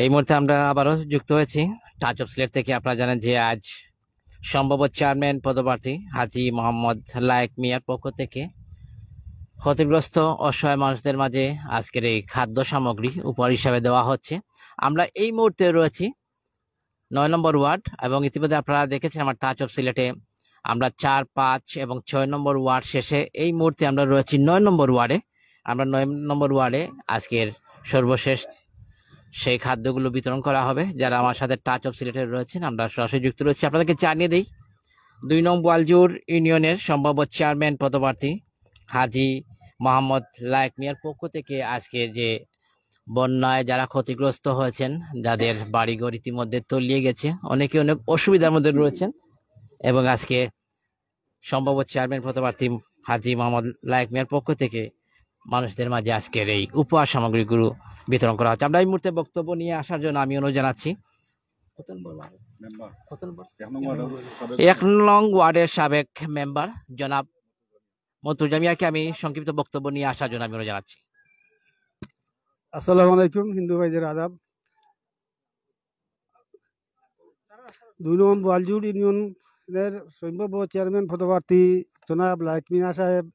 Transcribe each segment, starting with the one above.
এই মুহূর্তে আমরা আবারও যুক্ত হয়েছি টাচ অফ সিলেট থেকে। আপনারা জানেন যে আজ সম্ভবত চেয়ারম্যান পদপ্রার্থী হাজী মোহাম্মদ লায়েক মিয়ার পক্ষ থেকে ক্ষতিগ্রস্ত অসহায় মানুষদের মাঝে আজকের এই খাদ্য সামগ্রী উপহার হিসাবে দেওয়া হচ্ছে। আমরা এই মুহূর্তে রয়েছি 9 নম্বর ওয়ার্ড, এবং ইতিমধ্যে আপনারা দেখেছেন আমার টাচ অফ সিলেটে আমরা 4, 5 এবং 6 নম্বর ওয়ার্ড শেষে এই মুহূর্তে আমরা রয়েছি 9 নম্বর ওয়ার্ডে। আমরা 9 নম্বর ওয়ার্ডে আজকের সর্বশেষ সেই খাদ্যগুলো বিতরণ করা হবে। যারা আমার সাথে টাচ অফ সিলেটে রয়েছেন আমরা সরাসরি যুক্ত রয়েছি। আপনাদেরকে জানিয়ে দিই 2 নং বোয়ালজোর ইউনিয়নের সম্ভাব্য চেয়ারম্যান পদপ্রার্থী হাজী মোহাম্মদ লায়েক মিয়ার পক্ষ থেকে আজকে যে বন্যায় যারা ক্ষতিগ্রস্ত হয়েছেন, যাদের বাড়িঘর ইতিমধ্যে তলিয়ে গেছে, অনেকে অনেক অসুবিধার মধ্যে রয়েছেন, এবং আজকে সম্ভাব্য চেয়ারম্যান পদপ্রার্থী হাজী মোহাম্মদ লায়েক মিয়ার পক্ষ থেকে মানুষদের মাঝে আজকের এই উপহার সামগ্রীগুলো বিতরণ করা হচ্ছে। আমরা এই মুহূর্তে বক্তব্য নিয়ে আসার জন্য আমি অনুরোধ জানাচ্ছি 1 নং ওয়ার্ডের সাবেক মেম্বার জনাব মতুজা মিয়াকে আমি সংক্ষিপ্ত বক্তব্য নিয়ে আসার জন্য আমি অনুরোধ জানাচ্ছি। আসসালামু আলাইকুম হিন্দু ভাইদের আদাব। 2 নং বোয়ালজোর ইউনিয়নের সম্ভাব্য চেয়ারম্যান পদপ্রার্থী জনাব লায়েক মিয়া সাহেব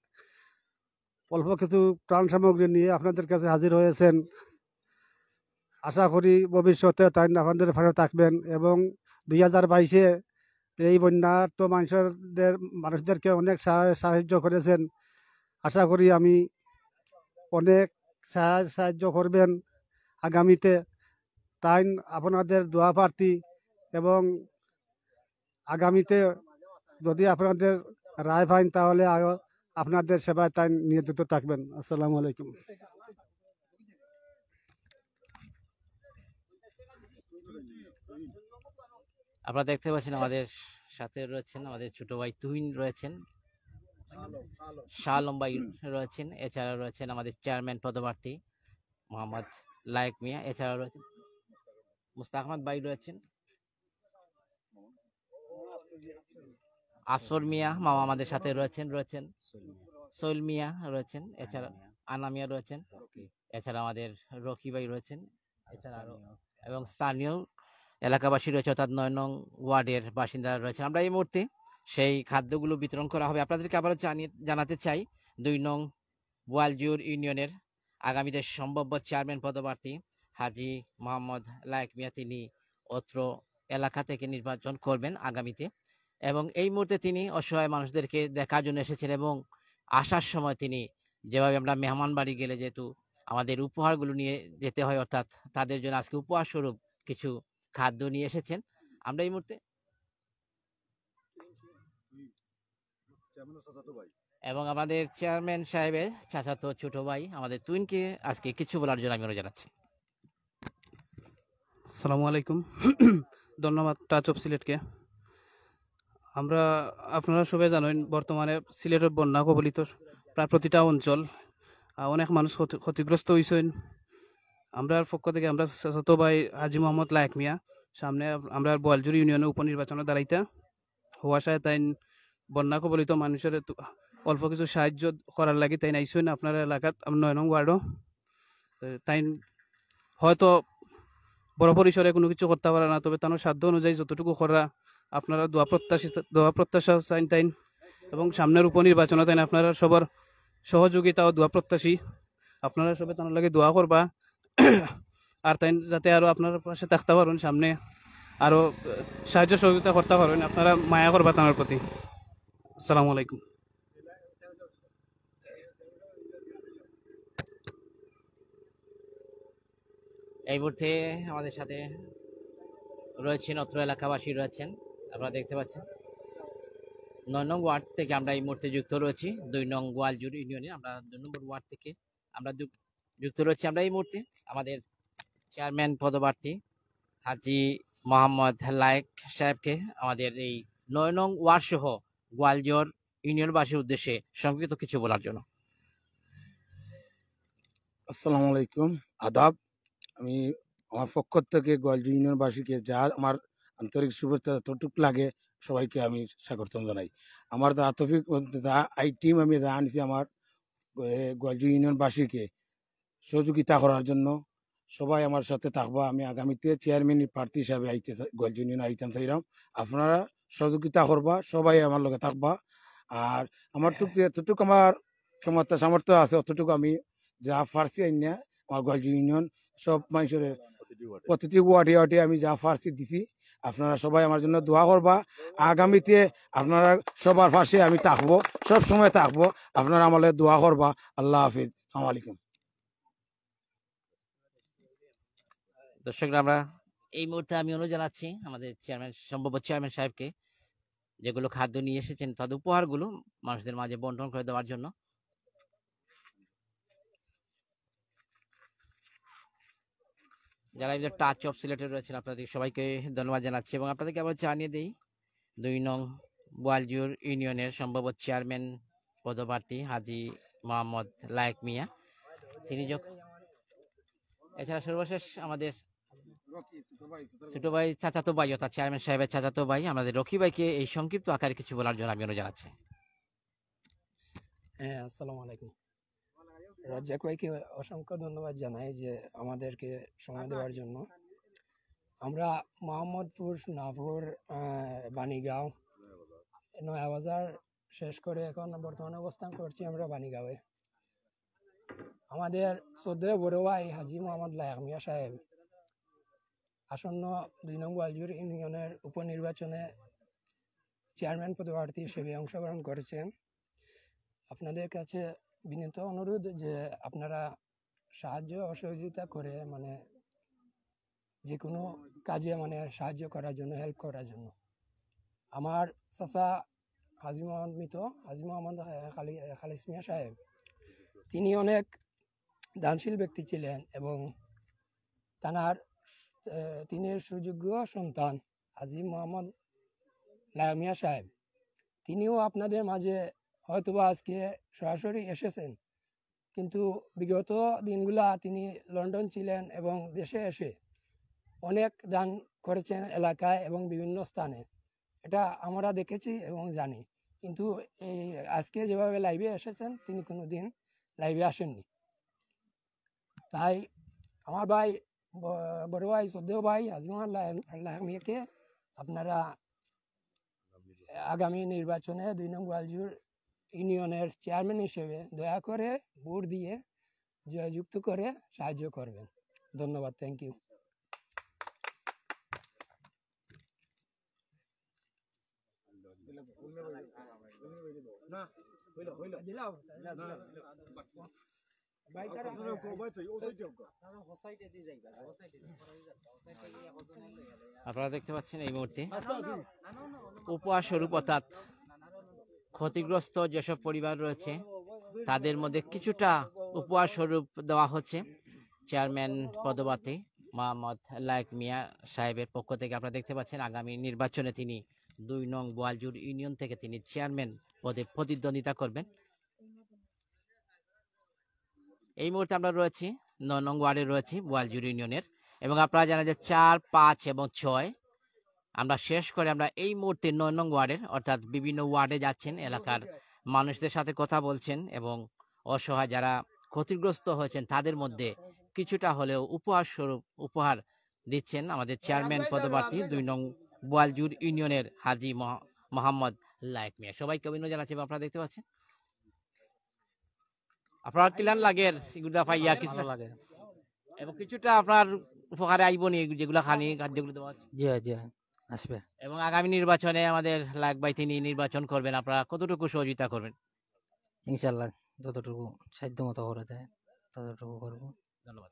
অল্প কিছু ত্রাণ সামগ্রী নিয়ে আপনাদের কাছে হাজির হয়েছেন। আশা করি ভবিষ্যতে তাই আপনাদের পাশে থাকবেন, এবং 2022-এ এই বন্যার্ত মানুষদেরকে অনেক সাহায্য করেছেন। আশা করি আমি অনেক সাহায্য করবেন আগামীতে। তাই আপনাদের দোয়া প্রার্থী, এবং আগামীতে যদি আপনাদের রায় পান তাহলে আপনাদের সেবায় তাই নিয়োজিত থাকবেন। আসসালামু আলাইকুম। আপনারা দেখতে পাচ্ছেন আমাদের সাথে রয়েছেন আমাদের ছোট ভাই তুহিন রয়েছেন, শাহ আলম ভাই রয়েছেন, এছাড়া রয়েছেন আমাদের চেয়ারম্যান পদপ্রার্থী মোহাম্মদ লায়েক মিয়া, এছাড়া রয়েছেন মুস্তাক আহমদ ভাই রয়েছেন, আফসর মিয়া মামা আমাদের সাথে রয়েছেন, সোহেল মিয়া রয়েছেন, এছাড়া আনা মিয়া রয়েছেন, এছাড়া আমাদের রকি ভাই রয়েছেন, এছাড়া আরো এবং স্থানীয় এলাকাবাসী রয়েছে, অর্থাৎ 9 নং ওয়ার্ডের বাসিন্দারা রয়েছেন। আমরা এই মুহূর্তে সেই খাদ্যগুলো বিতরণ করা হবে। আপনাদেরকে আবারও জানাতে চাই 2 নং বোয়ালজোর ইউনিয়নের আগামীতে সম্ভাব্য চেয়ারম্যান পদপ্রার্থী হাজী মোহাম্মদ লায়েক মিয়া তিনি অত্র এলাকা থেকে নির্বাচন করবেন আগামীতে, এবং এই মুহূর্তে তিনি অসহায় মানুষদেরকে দেখার জন্য এসেছেন, এবং আসার সময় তিনি যেভাবে আমরা মেহমান বাড়ি গেলে যেহেতু আমাদের উপহারগুলো নিয়ে যেতে হয়, অর্থাৎ তাদের জন্য আজকে উপহার স্বরূপ কিছু খাদ্য নিয়ে এসেছেন। আমরা এই মুহূর্তে এবং আমাদের চেয়ারম্যান সাহেবের চাচাতো ছোট ভাই আমাদের তুইনকে আজকে কিছু বলার জন্য আমি অনুরোধ জানাচ্ছি। আসসালামু আলাইকুম। ধন্যবাদ টাচ অফ সিলেটকে। আপনারা সবাই জানেন বর্তমানে সিলেটের বন্যা কবলিত প্রায় প্রতিটা অঞ্চল, অনেক মানুষ ক্ষতিগ্রস্ত হয়েছেন। আমরা পক্ষ থেকে আমরা ছোট ভাই হাজী মোহাম্মদ লায়েক মিয়া সামনে আমরা বোয়ালজোর ইউনিয়নে উপনির্বাচনে দাঁড়াইতে হওয়া সাথে তাই বন্যা কবলিত মানুষের অল্প কিছু সাহায্য করার লাগে তাই আইসেন আপনার এলাকাত 9 নং ওয়ার্ডও। তাই হয়তো বড় পরিসরে কোনো কিছু করতে পারে না, তবে তার সাধ্য অনুযায়ী যতটুকু করা আপনারা দোয়া প্রত্যাশা চাইন তাইন, এবং সামনের উপনির্বাচনে তাই আপনারা সবার সহযোগিতা ও দোয়া প্রত্যাশী। আপনারা সবাই তার লাগে দোয়া করবা, আর তাই যাতে আরো আপনার পাশে থাকতে পারেন, সামনে আরো সাহায্য সহযোগিতা করতে পারেন, আপনারা মায়া করবা তার প্রতি। আসসালামু আলাইকুম। এই মুহূর্তে আমাদের সাথে রয়েছেন অত্র এলাকাবাসী রয়েছেন, আপনারা দেখতে পাচ্ছেন 9 নং ওয়ার্ড থেকে আমরা এই মুহূর্তে যুক্ত রয়েছি। 2 নং বোয়ালজোর ইউনিয়নে আমরা 2 নম্বর ওয়ার্ড থেকে আমরা যুক্ত রয়েছি। আমরা এই মুহূর্তে আমাদের চেয়ারম্যান পদপ্রার্থী হাজী মোহাম্মদ লায়েক সাহেবকে আমাদের এই 9 নং ওয়ার্ড সহ গোয়ালজোর ইউনিয়নবাসীর উদ্দেশ্যে সংক্ষিপ্ত কিছু বলার জন্য। আসসালামু আলাইকুম, আদাব। আমি আমার পক্ষ থেকে গোয়ালজোর ইউনিয়নবাসীকে যা আমার আন্তরিক শুভেচ্ছা যতটুকু লাগে সবাইকে আমি স্বাগতম জানাই। আমার দা তফিক দা আই টিম আমি আনছি আমার গোয়ালজোর ইউনিয়নবাসীকে সহযোগিতা করার জন্য। সবাই আমার সাথে থাকবা। আমি আগামীতে চেয়ারম্যান প্রার্থী হিসাবে গোয়ালজুড় ইউনিয়ন আইতাম চাইলাম। আপনারা সহযোগিতা করবা, সবাই আমার লগে থাকবা। আর আমার যতটুকু আমার ক্ষমতা সামর্থ্য আছে অতটুকু আমি যা ফার্সি আইনা আমার গোয়ালজুড় ইউনিয়ন সব মানুষের প্রতিটি ওয়ার্ডে ওয়ার্ডে আমি যা ফার্সি দিছি। আপনারা সবাই আমার জন্য দোয়া করবা। আগামীতে আপনারা সবার পাশে আমি থাকবো, সব সময় থাকবো। আপনারা আমাদের দোয়া করবা। আল্লাহ হাফিজ, আসসালামু আলাইকুম। দর্শকরা, আমরা এই মুহূর্তে আমি অনুরোধ জানাচ্ছি আমাদের চেয়ারম্যান, সম্ভবত চেয়ারম্যান সাহেবকে, যেগুলো খাদ্য নিয়ে এসেছেন তাদের উপহারগুলো মানুষদের মাঝে বন্টন করে দেওয়ার জন্য। যারা এই টাচ অফ সিলেটে রয়েছেন আপনাদের সবাইকে ধন্যবাদ জানাচ্ছি এবং আপনাদেরকে আবার জানিয়ে দিই 2 নং বোয়ালজুড় ইউনিয়নের সম্ভবত চেয়ারম্যান পদপ্রার্থী হাজী মোহাম্মদ লায়েক মিয়া, তিনি এছাড়া সর্বশেষ আমাদের ছোট ভাই, চাচাতো ভাই অর্থাৎ চেয়ারম্যান সাহেবের চাচাতো ভাই আমাদের রকি ভাইকে এই সংক্ষিপ্ত আকারে কিছু বলার জন্য আমি অনুরোধ জানাচ্ছি। হ্যাঁ, আসসালামু আলাইকুম। রাজ্জাক ভাইকে অসংখ্য ধন্যবাদ জানাই যে আমাদেরকে সময় দেওয়ার জন্য। আমরা মোহাম্মদপুর, নাফুর, বাণীগাঁও, নয়াবাজার শেষ করে এখন বর্তমানে অবস্থান করছি আমরা বাণীগাঁওয়ে। আমাদের শ্রদ্ধেয় বড় ভাই হাজী মোহাম্মদ লায়েক মিয়া সাহেব আসন্ন 2 নং বোয়ালজুড় ইউনিয়নের উপনির্বাচনে চেয়ারম্যান পদপ্রার্থী হিসেবে অংশগ্রহণ করেছেন। আপনাদের কাছে বিনীত অনুরোধ যে আপনারা সাহায্য অসহযোগিতা করে যে কোনো কাজে সাহায্য করার জন্য, হেল্প করার জন্য। আমার চাচা হাজী মোহাম্মদ খালিস মিয়া সাহেব, তিনি অনেক দানশীল ব্যক্তি ছিলেন এবং তিনি সুযোগ্য সন্তান হাজী মোহাম্মদ লায়েক মিয়া সাহেব, তিনিও আপনাদের মাঝে হয়তোবা আজকে সরাসরি এসেছেন, কিন্তু বিগত দিনগুলা তিনি লন্ডন ছিলেন এবং দেশে এসে অনেক দান করেছেন এলাকায় এবং বিভিন্ন স্থানে। এটা আমরা দেখেছি এবং জানি, কিন্তু এই আজকে যেভাবে লাইভে এসেছেন তিনি কোনো দিন লাইভে আসেননি। তাই আমার ভাই, বড় ভাই, শ্রদ্ধেয় ভাই হাজী মোহাম্মদ লায়েক মিয়াকে আপনারা আগামী নির্বাচনে 2 নং বোয়ালজুড় ইউনিয়নের চেয়ারম্যান হিসেবে দয়া করে ভোট দিয়ে জয়যুক্ত করে সাহায্য করবেন। ধন্যবাদ, থ্যাংক ইউ। আপনারা দেখতে পাচ্ছেন এই মুহূর্তে উপহার স্বরূপ অর্থাৎ ক্ষতিগ্রস্ত যেসব পরিবার রয়েছে তাদের মধ্যে কিছুটা উপহার স্বরূপ দেওয়া হচ্ছে চেয়ারম্যান পদপ্রার্থী মোহাম্মদ লায়েক মিয়া সাহেবের পক্ষ থেকে। আপনারা দেখতে পাচ্ছেন আগামী নির্বাচনে তিনি 2 নং বোয়ালজুড় ইউনিয়ন থেকে তিনি চেয়ারম্যান পদে প্রতিদ্বন্দ্বিতা করবেন। এই মুহূর্তে আমরা রয়েছি 9 নং ওয়ার্ডে রয়েছি বোয়ালজুড় ইউনিয়নের, এবং আপনারা জানেন যে 4, 5 এবং 6 আমরা শেষ করে আমরা এই মুহূর্তে 9 নং ওয়ার্ডের অর্থাৎ বিভিন্ন ওয়ার্ডে যাচ্ছেন, এলাকার মানুষদের সাথে কথা বলছেন এবং অসহায় যারা ক্ষতিগ্রস্ত হয়েছেন তাদের মধ্যে কিছুটা হলেও উপহার স্বরূপ উপহার দিচ্ছেন আমাদের চেয়ারম্যান পদপ্রার্থী 2 নং বোয়ালজুড় ইউনিয়নের হাজী মোহাম্মদ লায়েক মিয়া। সবাইকে অভিনন্দন জানাচ্ছি। আপনারা দেখতে পাচ্ছেন, আপনার কিলান লাগে এগুলা পাইয়া কিছু লাগে এবং কিছুটা আপনার উপকারে আইব নি যেগুলা খানি খাদ্যগুলো দেওয়া জি জি আসবে। এবং আগামী নির্বাচনে আমাদের লায়েক ভাই তিনি নির্বাচন করবেন, আপনারা কতটুকু সহযোগিতা করবেন? ইনশাল্লাহ যতটুকু সাধ্য মতো করা যায় ততটুকু করবো। ধন্যবাদ।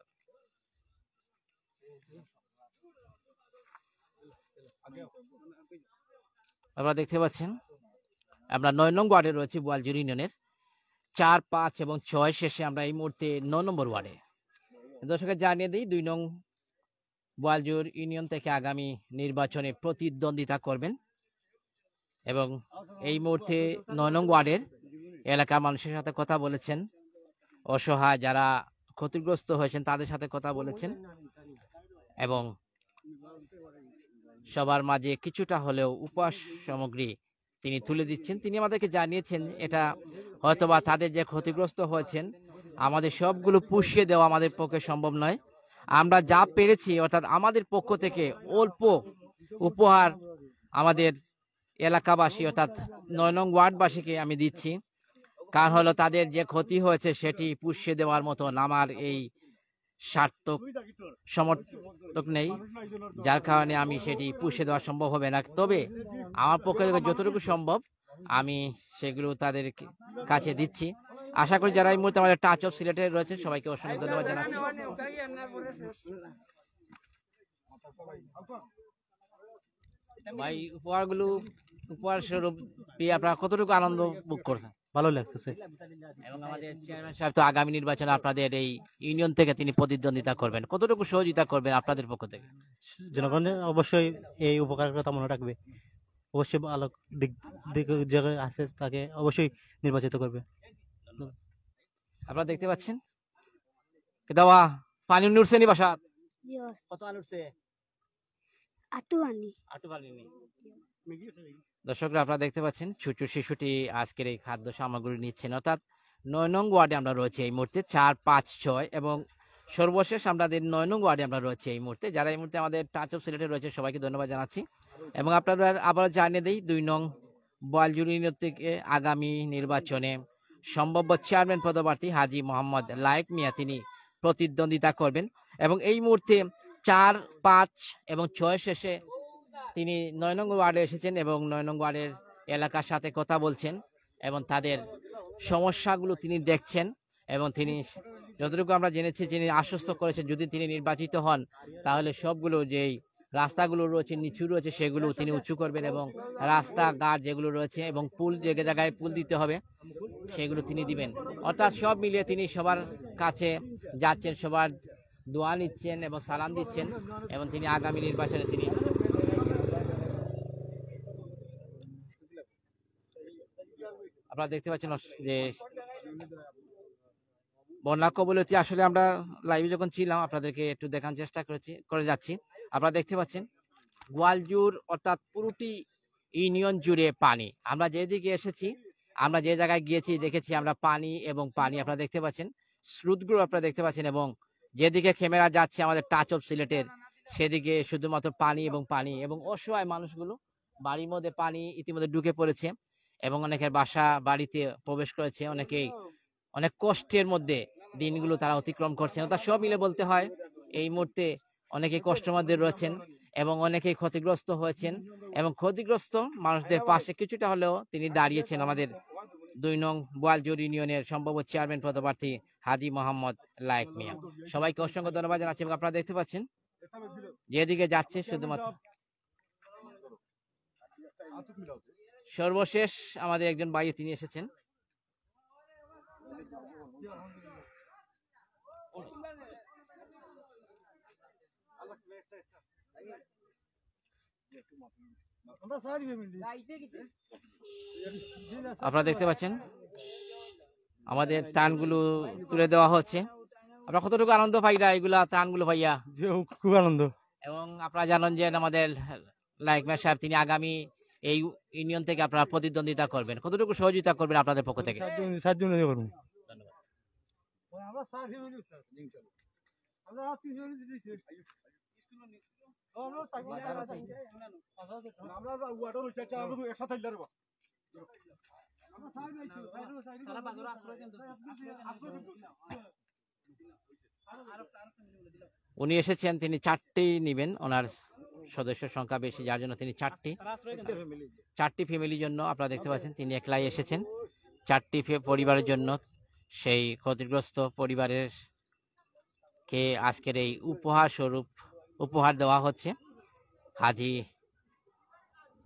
আপনারা দেখতে পাচ্ছেন আমরা 9 নং ওয়ার্ডে রয়েছি বোয়ালজুড় ইউনিয়নের। 4, 5 এবং 6 শেষে আমরা এই মুহূর্তে 9 নম্বর ওয়ার্ডে। দর্শকের জানিয়ে দিই 2 নং বোয়ালজুড় ইউনিয়ন থেকে আগামী নির্বাচনে প্রতিদ্বন্দ্বিতা করবেন এবং এই মুহূর্তে 9 নং ওয়ার্ডের এলাকার মানুষের সাথে কথা বলেছেন, অসহায় যারা ক্ষতিগ্রস্ত হয়েছেন তাদের সাথে কথা বলেছেন এবং সবার মাঝে কিছুটা হলেও উপহার সামগ্রী তিনি তুলে দিচ্ছেন। তিনি আমাদেরকে জানিয়েছেন এটা হয়তোবা তাদের যে ক্ষতিগ্রস্ত হয়েছেন আমাদের সবগুলো পুষিয়ে দেওয়া আমাদের পক্ষে সম্ভব নয়। আমরা যা পেরেছি অর্থাৎ আমাদের পক্ষ থেকে অল্প উপহার আমাদের এলাকাবাসী অর্থাৎ ৯ নং ওয়ার্ডবাসীকে আমি দিচ্ছি। কারণ হলো তাদের যে ক্ষতি হয়েছে সেটি পুষিয়ে দেওয়ার মতন আমার এই সার্থক সমর্থক নেই, যার কারণে আমি সেটি পুষিয়ে দেওয়া সম্ভব হবে না। তবে আমার পক্ষ থেকে যতটুকু সম্ভব আমি সেগুলো তাদের কাছে দিচ্ছি। আশা করি যারা এই মুহূর্তে আমাদের টাচ অফ সিলেটে রয়েছে সবাইকে অসংখ্য ধন্যবাদ জানাচ্ছি। ভাই উপহার স্বরূপ পেয়ে আপনারা কতটুকু আনন্দ ভোগ করছেন? ভালো লাগতেছে। এবং আমাদের চেয়ারম্যান সাহেব তো আগামী নির্বাচনে আপনাদের এই ইউনিয়ন থেকে তিনি প্রতিদ্বন্দ্বিতা করবেন, কতটুকু সহযোগিতা করবেন আপনাদের পক্ষ থেকে? জনগণের অবশ্যই এই উপকারের কথা মনে রাখবে, অবশ্যই ভালো দিক দিক যে আছে তাকে অবশ্যই নির্বাচিত করবে। আপনারা দেখতে পাচ্ছেন দেওয়া পানি উঠছে নি বাসা কত আলু উঠছে? আটু পানি নেই। দর্শকরা আপনারা দেখতে পাচ্ছেন ছোট শিশুটি আজকের এই খাদ্য সামগ্রী নিচ্ছেন, অর্থাৎ ৯ নং ওয়ার্ডে আমরা রয়েছে এই মুহূর্তে ৪, ৫, ৬ এবং সর্বশেষ আমাদের ৯ নং ওয়ার্ডে আমরা রয়েছে এই মুহূর্তে। যারা এই মুহূর্তে আমাদের টাচ অফ সিলেটে রয়েছে সবাইকে ধন্যবাদ জানাচ্ছি। এবং আপনারা আবারও জানিয়ে দিই ২ নং বোয়ালজুড়ি ইউনিয়ন থেকে আগামী নির্বাচনে সম্ভাব্য চেয়ারম্যান পদপ্রার্থী হাজী মোহাম্মদ লায়েক মিয়া তিনি প্রতিদ্বন্দ্বিতা করবেন। এবং এই মুহূর্তে ৪, ৫ এবং ৬ শেষে তিনি ৯ নং ওয়ার্ডে এসেছেন এবং ৯ নং ওয়ার্ডের এলাকার সাথে কথা বলছেন এবং তাদের সমস্যাগুলো তিনি দেখছেন। এবং তিনি যতটুকু আমরা জেনেছি তিনি আশ্বস্ত করেছেন যদি তিনি নির্বাচিত হন তাহলে সবগুলো যেই রাস্তাগুলো রয়েছে নিচু রয়েছে সেগুলো তিনি উঁচু করবেন এবং রাস্তাঘাট যেগুলো রয়েছে এবং পুল যে জায়গায় পুল দিতে হবে সেগুলো তিনি দিবেন। অর্থাৎ সব মিলিয়ে তিনি সবার কাছে যাচ্ছেন, সবার দোয়া নিচ্ছেন এবং সালাম দিচ্ছেন এবং তিনি আগামী নির্বাচনে তিনি আপনারা দেখতে পাচ্ছেন যে বন্যা কবলিত আসলে আমরা লাইভে যখন ছিলাম আপনাদেরকে একটু দেখানোর চেষ্টা করে যাচ্ছি। আপনারা দেখতে পাচ্ছেন গোয়ালজুর অর্থাৎ পুরোটি ইউনিয়ন জুড়ে পানি। আমরা যেদিকে এসেছি আমরা যে জায়গায় গিয়েছি দেখেছি আমরা পানি এবং পানি আপনারা দেখতে পাচ্ছেন, স্রোতগুলো আপনারা দেখতে পাচ্ছেন এবং যেদিকে ক্যামেরা যাচ্ছে আমাদের টাচ অফ সিলেটের সেদিকে শুধুমাত্র পানি এবং পানি এবং অসহায় মানুষগুলো বাড়ির মধ্যে পানি ইতিমধ্যে ঢুকে পড়েছে এবং অনেকের বাসা বাড়িতে প্রবেশ করেছে, অনেকেই অনেক কষ্টের মধ্যে দিনগুলো তারা অতিক্রম করছেন। তা সব মিলে বলতে হয় এই মুহূর্তে অনেকে কষ্টের মধ্যে রয়েছেন এবং অনেকেই ক্ষতিগ্রস্ত হয়েছেন এবং ক্ষতিগ্রস্ত মানুষদের পাশে কিছুটা হলেও তিনি দাঁড়িয়েছেন আমাদের ২ নং বোয়ালজুড় ইউনিয়নের সম্ভাব্য চেয়ারম্যান পদপ্রার্থী হাজী মোহাম্মদ লায়েক মিয়া। সবাইকে অসংখ্য ধন্যবাদ জানাচ্ছি এবং আপনারা দেখতে পাচ্ছেন যেদিকে যাচ্ছে শুধুমাত্র সর্বশেষ আমাদের একজন ভাই তিনি এসেছেন। আপনারা দেখতে পাচ্ছেন আমাদের ত্রাণগুলো তুলে দেওয়া হচ্ছে। আমরা কতটুকু আনন্দ পাইরা এগুলা ত্রাণগুলো পাইয়া? খুব আনন্দ। এবং আপনারা জানেন যে আমাদের লায়েক মিয়া সাহেব তিনি আগামী এই ইউনিয়ন থেকে আপনারা প্রতিদ্বন্দ্বিতা করবেন, কতটুকু সহযোগিতা করবেন আপনাদের পক্ষ থেকে? উনি এসেছেন, তিনি 4টি নিবেন, ওনার সদস্য সংখ্যা বেশি যার জন্য তিনি 4টি ফ্যামিলির জন্য আপনারা দেখতে পাচ্ছেন তিনি একলাই এসেছেন 4টি পরিবারের জন্য। সেই ক্ষতিগ্রস্ত পরিবারের কে আজকের এই উপহার দেওয়া হচ্ছে হাজী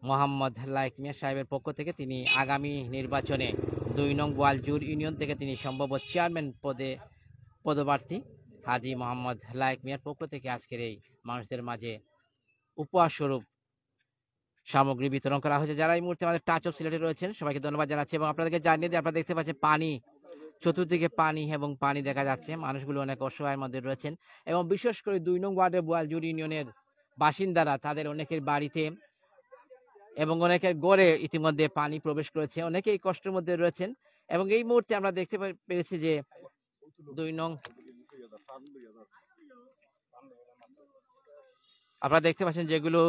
মোহাম্মদ লায়েক মিয়া সাহেবের পক্ষ থেকে। তিনি আগামী নির্বাচনে 2 নং বোয়ালজুড় ইউনিয়ন থেকে তিনি সম্ভব চেয়ারম্যান পদপ্রার্থী হাজী মোহাম্মদ লায়েক মিয়ার পক্ষ থেকে আজকের এই মানুষদের মাঝে উপহার স্বরূপ সামগ্রী বিতরণ করা হয়েছে। যারা এই মুহূর্তে আমাদের টাচ অফ সিলেটে রয়েছেন সবাইকে ধন্যবাদ জানাচ্ছি এবং আপনাদেরকে জানিয়ে দিয়ে আপনারা দেখতে পাচ্ছেন পানি, চতুর্দিকে পানি এবং পানি দেখা যাচ্ছে, মানুষগুলো অনেক অসহায়ের মধ্যে রয়েছেন এবং বিশেষ করে 2 নং ওয়ার্ডের বোয়ালজুড় ইউনিয়নের বাসিন্দারা তাদের অনেকের বাড়িতে এবং অনেকের গড়ে ইতিমধ্যে পানি প্রবেশ করেছে, অনেকেই কষ্টের মধ্যে রয়েছেন এবং এই মুহূর্তে আমরা দেখতে পেরেছি যে 2 নং আপনারা দেখতে পাচ্ছেন যেগুলো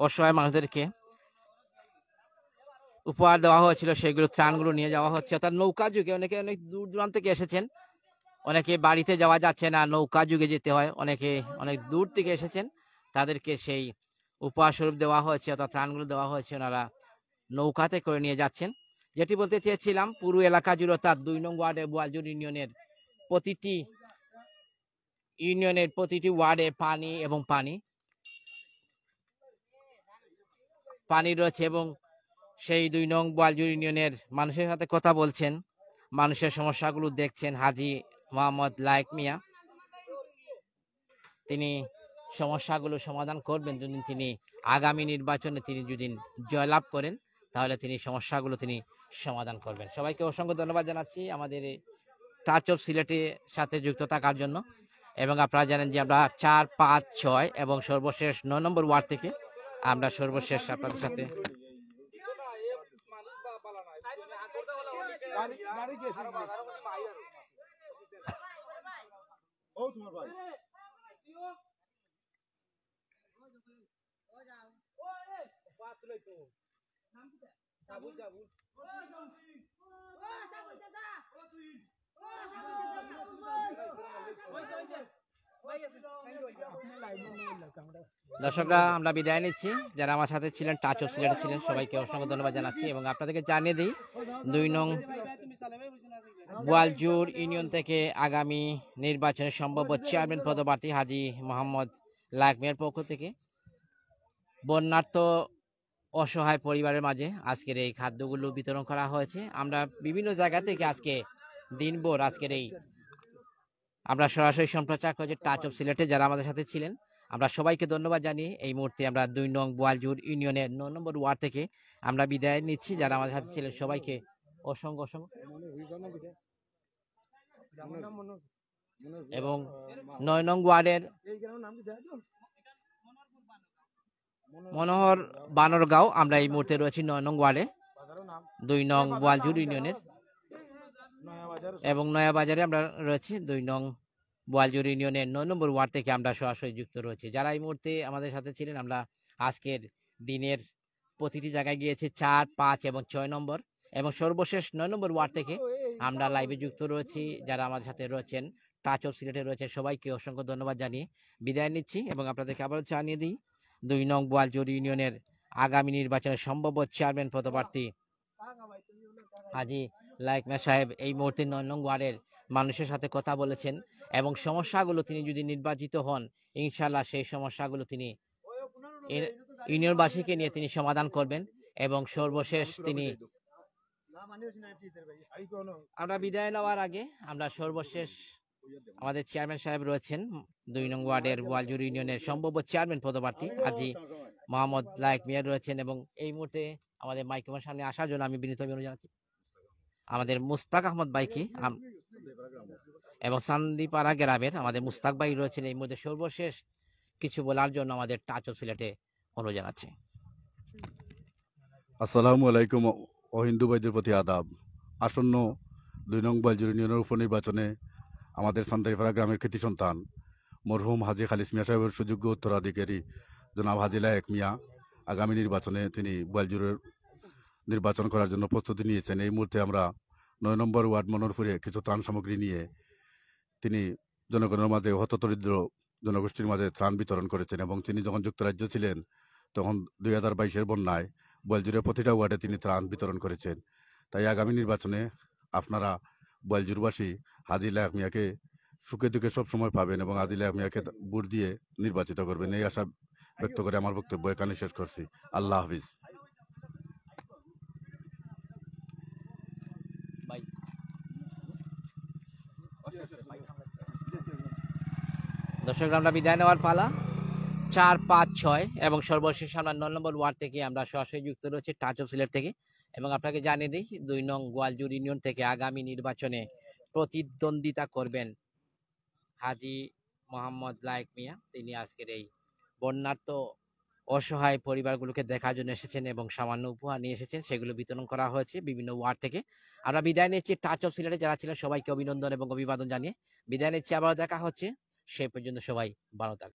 অসহায় মানুষদেরকে উপহার দেওয়া হয়েছিল সেগুলো ত্রাণগুলো নিয়ে যাওয়া হচ্ছে। অর্থাৎ নৌকা যুগে অনেকে অনেক দূর দূরান্ত থেকে এসেছেন, অনেকে বাড়িতে যাওয়া যাচ্ছে না, নৌকা যুগে যেতে হয়, অনেকে অনেক দূর থেকে এসেছেন, তাদেরকে সেই উপহার স্বরূপ দেওয়া হয়েছে অর্থাৎ ত্রাণগুলো দেওয়া হয়েছে, ওনারা নৌকাতে করে নিয়ে যাচ্ছেন। যেটি বলতে চেয়েছিলাম, পুরো এলাকা জুড়ে অর্থাৎ 2 নং ওয়ার্ডে বোয়ালজুড় ইউনিয়নের প্রতিটি ওয়ার্ডে পানি এবং পানি রয়েছে এবং সেই 2 নং বোয়ালজুড় ইউনিয়নের মানুষের সাথে কথা বলছেন, মানুষের সমস্যাগুলো দেখছেন হাজী মোহাম্মদ লায়েক মিয়া। তিনি সমস্যাগুলো সমাধান করবেন যদি তিনি আগামী নির্বাচনে তিনি যদি জয়লাভ করেন, তাহলে তিনি সমস্যাগুলো তিনি সমাধান করবেন। সবাইকে অসংখ্য ধন্যবাদ জানাচ্ছি আমাদের এই টাচ অফ সিলেটের সাথে যুক্ত থাকার জন্য। এবং আপনারা জানেন যে আমরা 4, 5, 6 এবং সর্বশেষ 9 নম্বর ওয়ার্ড থেকে আমরা সর্বশেষ আপনাদের সাথে দর্শকরা আমরা বিদায় নিচ্ছি। যারা আমার সাথে ছিলেন, টাচ অফ সিলেটে ছিলেন, সবাইকে অসংখ্য ধন্যবাদ জানাচ্ছি এবং আপনাদেরকে জানিয়ে দিই 2 নং বোয়ালজুড় ইউনিয়ন থেকে আগামী নির্বাচনে সম্ভাব্য চেয়ারম্যান পদপ্রার্থী হাজী মোহাম্মদ লায়েক মিয়ার পক্ষ থেকে বন্যার্থ অসহায় পরিবারের মাঝে আজকের এই খাদ্যগুলো বিতরণ করা হয়েছে। আমরা বিভিন্ন জায়গা থেকে আজকে দিনভর আজকের এই আমরা সরাসরি সম্প্রচার করছি টাচ অফ সিলেটে। যারা আমাদের সাথে ছিলেন আমরা সবাইকে ধন্যবাদ জানিয়ে এই মুহূর্তে আমরা 2 নং বোয়ালজুড় ইউনিয়নের 9 নম্বর ওয়ার্ড থেকে আমরা বিদায় নিচ্ছি। যারা আমাদের সাথে ছিলেন সবাইকে অসংখ্য এবং 9 নং ওয়ার্ডের মনোহর বানরগাঁও, আমরা এই মুহূর্তে রয়েছি 9 নং ওয়ার্ডে 2 নং বোয়ালজুড় ইউনিয়নের এবং নয়া বাজারে আমরা রয়েছি 2 নং বোয়ালজুড় ইউনিয়নের 9 নম্বর ওয়ার্ড থেকে আমরা সরাসরি যুক্ত রয়েছি। যারা এই মুহূর্তে আমাদের সাথে ছিলেন, আমরা আজকের দিনের প্রতিটি জায়গায় গিয়েছি 4, 5 এবং 6 নম্বর এবং সর্বশেষ 9 নম্বর ওয়ার্ড থেকে আমরা লাইভে যুক্ত রয়েছি। যারা আমাদের সাথে রয়েছেন টাচ অফ সিলেটে রয়েছে সবাইকে অসংখ্য ধন্যবাদ জানিয়ে বিদায় নিচ্ছি এবং আপনাদেরকে আবারও জানিয়ে দিই 2 নং বোয়ালজুড় ইউনিয়নের আগামী নির্বাচনে সম্ভাব্য চেয়ারম্যান পদপ্রার্থী হাজী লায়েক মিয়া সাহেব এই মুহূর্তে 9 নং ওয়ার্ডের মানুষের সাথে কথা বলেছেন এবং সমস্যাগুলো তিনি যদি নির্বাচিত হন, ইনশাআল্লাহ সেই সমস্যাগুলো তিনি ইউনিয়নবাসীকে নিয়ে তিনি সমাধান করবেন এবং সর্বশেষ তিনি আমরা বিদায় নেওয়ার আগে আমরা সর্বশেষ আমাদের চেয়ারম্যান সাহেব রয়েছেন 2 নং ওয়ার্ডের বোয়ালজুড় ইউনিয়নের সম্ভাব্য চেয়ারম্যান পদপ্রার্থী হাজী মোহাম্মদ লায়েক মিয়া রয়েছেন এবং এই মুহূর্তে আমাদের মাইক্রোফোনের সামনে আসার জন্য আমি বিনীত অনুরোধ জানাচ্ছি আমাদের মুস্তাক আহমদ ভাইকে এবং সান্দিপাড়া গ্রামের আমাদের মুস্তাক ভাই রয়েছেন এই মুহূর্তে সর্বশেষ কিছু বলার জন্য আমাদের টাচ অফ সিলেটে অনুরোধ জানাচ্ছি। আসসালামু আলাইকুম ও হিন্দু ভাইদের প্রতি আদাব। আসন্ন 2 নং বোয়ালজুড় ইউনিয়নের উপনির্বাচনে আমাদের সান্দাইপাড়া গ্রামের কৃতি সন্তান মরহুম হাজী খালিস মিয়া সাহেবের সুযোগ্য উত্তরাধিকারী জনাব হাজী লায়েক মিয়া আগামী নির্বাচনে তিনি বোয়ালজুড়ের নির্বাচন করার জন্য প্রস্তুতি নিয়েছেন। এই মুহূর্তে আমরা 9 নম্বর ওয়ার্ড মনোরপুরে কিছু ত্রাণ সামগ্রী নিয়ে তিনি জনগণের মাঝে হতদরিদ্র জনগোষ্ঠীর মাঝে ত্রাণ বিতরণ করেছেন এবং তিনি যখন যুক্তরাজ্য ছিলেন তখন 2022-এর বন্যায় বোয়ালজুড়ের প্রতিটা ওয়ার্ডে তিনি ত্রাণ বিতরণ করেছেন। তাই আগামী নির্বাচনে আপনারা বোয়ালজুড়বাসী হাজী লায়েক মিয়াকে সুখে দুঃখে সবসময় পাবেন এবং হাজী লায়েক মিয়াকে ভোট দিয়ে নির্বাচিত করবেন, এই আশা ব্যক্ত করে আমার বক্তব্য এখানে শেষ করছি। আল্লাহ হাফিজ। দর্শকরা আমরা বিদায় নেওয়ার পালা 4, 5, 6 এবং সর্বশেষ আমরা 9 নম্বর ওয়ার্ড থেকে আমরা সরাসরি যুক্ত রয়েছি টাচ অফ সিলেট থেকে এবং আপনাকে জানিয়ে দিই 2 নং বোয়ালজুড় ইউনিয়ন থেকে আগামী নির্বাচনে প্রতিদ্বন্দ্বিতা করবেন হাজী মোহাম্মদ লায়েক মিয়া। তিনি আজকের এই বন্যার্থ অসহায় পরিবারগুলোকে দেখার জন্য এসেছেন এবং সামান্য উপহার নিয়ে এসেছেন, সেগুলো বিতরণ করা হয়েছে বিভিন্ন ওয়ার্ড থেকে। আমরা বিদায় নিচ্ছি টাচ অফ সিলেটে যারা ছিলেন সবাইকে অভিনন্দন এবং অভিবাদন জানিয়ে বিদায় নিচ্ছি। আবার দেখা হচ্ছে, সেই পর্যন্ত সবাই ভালো থাকবেন।